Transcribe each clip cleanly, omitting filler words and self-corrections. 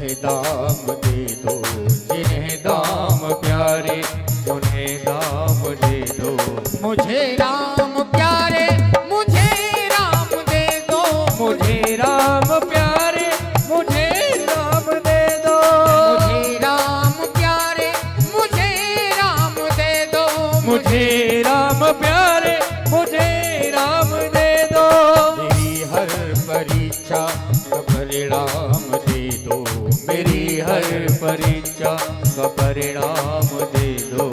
उन्हें दाम दे दो, जिन्हें दाम प्यारे उन्हें दाम दे दो। मुझे राम प्यारे मुझे राम दे दो, मुझे राम प्यारे मुझे राम दे दो। मुझे राम प्यारे मुझे राम दे दो, मुझे राम प्यारे मुझे राम दे दो। मेरी हर परीक्षा का परिणाम दे दो, मेरी हर परीक्षा का परिणाम दे दो।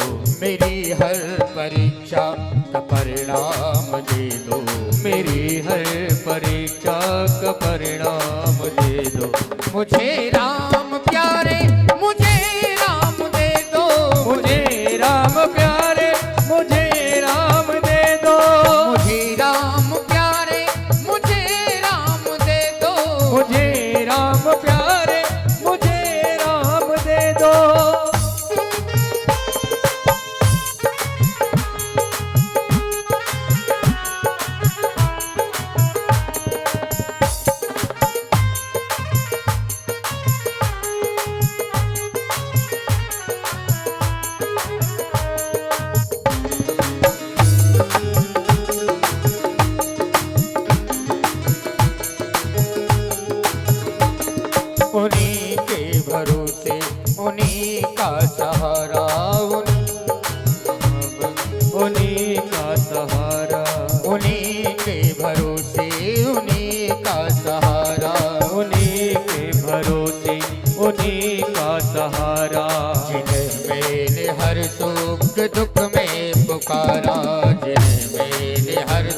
मेरी हर परीक्षा का परिणाम दे दो, मेरी हर परीक्षा का परिणाम दे दो। मुझे राम प्यारे मुझे राम दे दो, मुझे राम प्यारे मुझे राम दे दो। मुझे राम प्यारे मुझे राम दे दो, मुझे राम प्यारे मुझे राम दे दो। उन्हीं के भरोसे उन्हीं का सहारा, उन्हीं का सहारा, उन्हीं के भरोसे उन्हीं का सहारा, उन्हीं के भरोसे उन्हीं का सहारा। जिन्हें मैंने हर सुख दुख में पुकारा, जिन्हें मैंने हर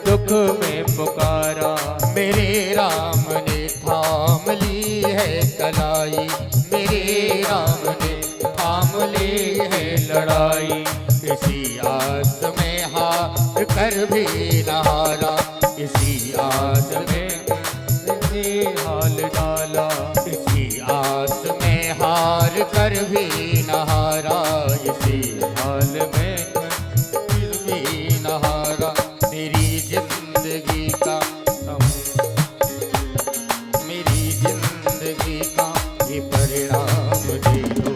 दुख में पुकारा। मेरे राम ने थाम ली है कलाई, मेरे राम ने थाम ली है लड़ाई। इसी आस में हार कर भी न हारा, इसी आस में हाल डाला, इसी आस में हार कर भी न हारा, इसी हाल में फिर भी न हारा। मेरी जिंदगी का मेरी जिंदगी का ये परिणाम दे दो।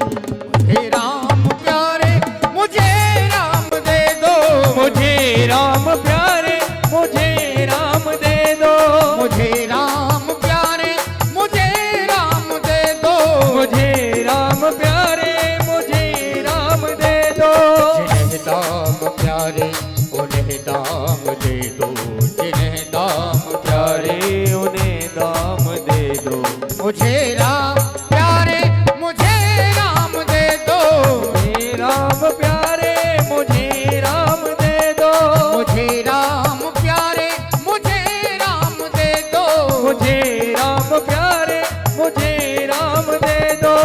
मुझे राम प्यारे मुझे राम दे दो, मुझे राम प्यारे मुझे राम दे दो। मुझे राम प्यारे मुझे राम दे दो, मुझे राम प्यारे मुझे राम दे दो। जिन्हें दाम प्यारे उन्हें दाम दे दो, जिन्हें दाम प्यारे उन्हें दाम दे दो। मुझे राम प्यारे मुझे राम दे दो, मुझे राम प्यारे मुझे राम दे दो। मुझे राम प्यारे मुझे राम दे दो, मुझे राम प्यारे मुझे राम दे दो।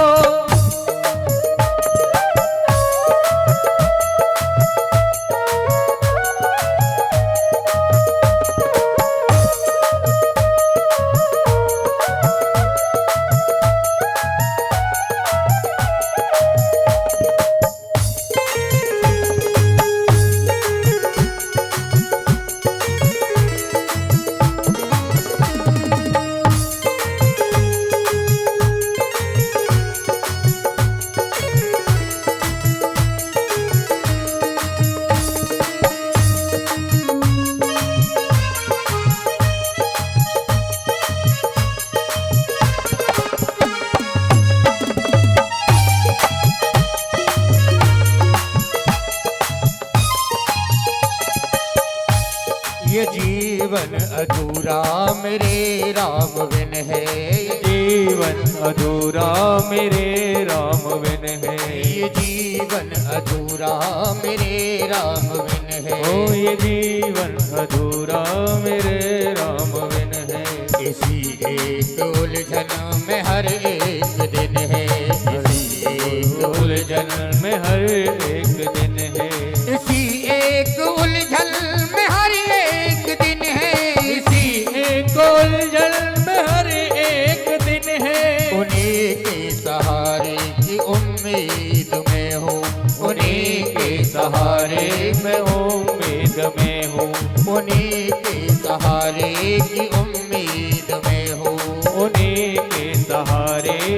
ये जीवन अधूरा मेरे राम बिन है, ये जीवन अधूरा मेरे राम बिन है। ये जीवन अधूरा मेरे राम बिन है। ओ ये जीवन अधूरा मेरे राम बिन है। इसी एक उलझन में हर एक दिन है, इसी एक उलझन में हर एक दिन है। इसी एक उलझन में हर एक दिन है, इसी एक उलझन में हर एक दिन है। उन्हीं के सहारे की उम्मीद में हूँ, उन्हीं के सहारे मैं उम्मीद में हूँ। उन्हीं के सहारे की उम्मीद में हूँ। उन्हीं के सहारे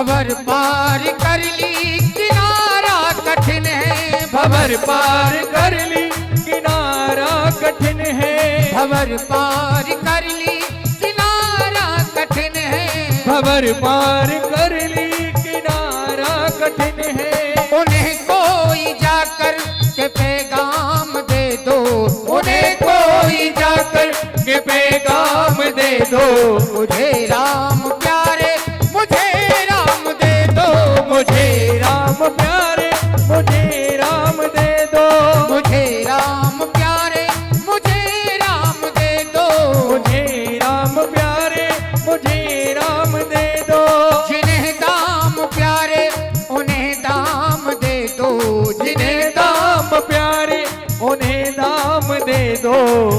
भंवर पार कर ली किनारा कठिन है, भंवर पार कर ली किनारा कठिन है, भंवर पार कर ली किनारा कठिन है, भंवर पार कर ली किनारा कठिन है। उन्हें कोई जाकर के पैगाम दे दो, उन्हें कोई जाकर के पैगाम दे दो, मुझे राम प्यारे मुझे राम दे दो, मुझे राम प्यारे मुझे राम दे दो, मुझे राम प्यारे मुझे राम दे दो, मुझे राम प्यारे मुझे राम दे दो, जिन्हें दाम प्यारे उन्हें दाम दे दो, जिन्हें दाम प्यारे उन्हें दाम दे दो,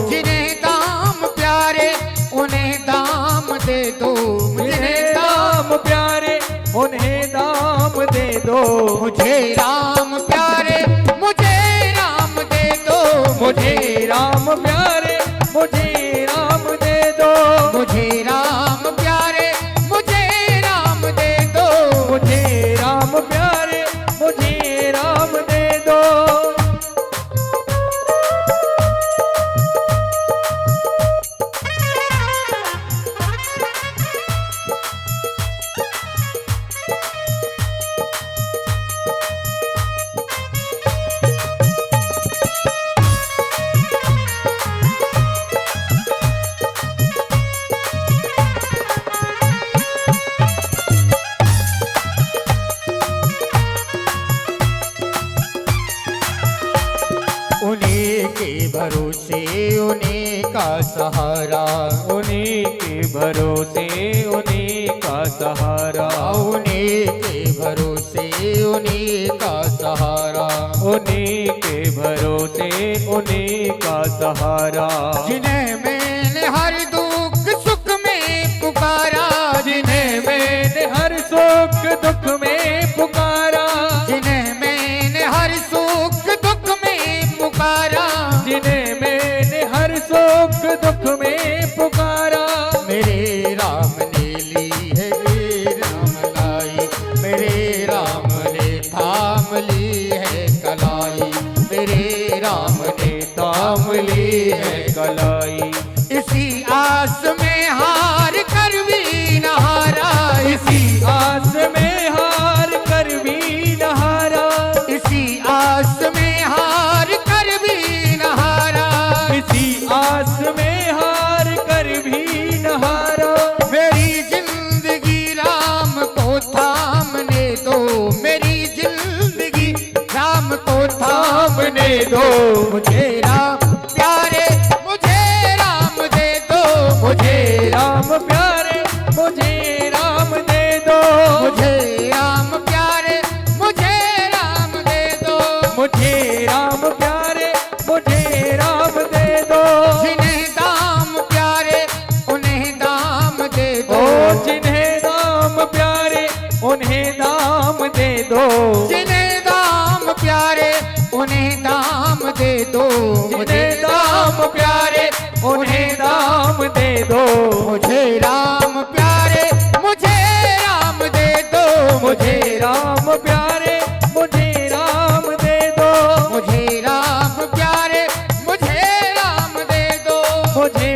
जिन्हें दाम प्यारे उन्हें दाम दे दो, जिन्हें दाम प्यारे उन्हें दाम दे दो, मुझे राम प्यारे मुझे राम दे दो, मुझे राम प्यारे मुझे राम दे दो, मुझे राम प्यारे मुझे राम दे दो, मुझे राम प्यारे मुझे राम दे दो। उन्हीं के भरोसे उन्हीं का सहारा, उन्हीं के भरोसे उन्हीं का सहारा, उन्हीं के भरोसे उन्हीं का सहारा, उन्हीं के भरोसे उन्हीं का सहारा, जिन्हें मैंने हर दुख सुख में पुकारा, जिन्हें मैंने हर सुख दुख में पुकारा, जिन्हें मैंने हर सुख दुख में पुकारा, जिन्हें मैंने हर सुख दुख में पुकारा, मेरे राम ने ली है ये राम लाई, मेरे राम ने थाम ली है कलाई, मेरे राम ने थाम ली है कलाई, इसी आस में हार कर भी न हारा, इसी आस में हार कर भी न हारा, इसी आस में हार कर भी न हारा, इसी आस में हार कर भी न हारा, मेरी जिंदगी राम को थामने दो, मेरी जिंदगी राम को थामने दो, मुझे राम प्यारे मुझे राम दे दो, मुझे राम प्यारे मुझे राम दे दो, मुझे राम प्यारे मुझे राम दे दो, मुझे राम प्यारे मुझे राम दे दो, जिन्हें दाम प्यारे उन्हें दाम दे दो, ओ जिन्हें दाम प्यारे उन्हें दाम दे दो, जिन्हें दाम प्यारे उन्हें दाम दे दो, जिन्हें दाम प्यारे उन्हें दाम दे दो, मुझे राम प्यारे मुझे राम दे दो, मुझे राम प्यारे मुझे राम दे दो, मुझे राम प्यारे मुझे राम दे दो, मुझे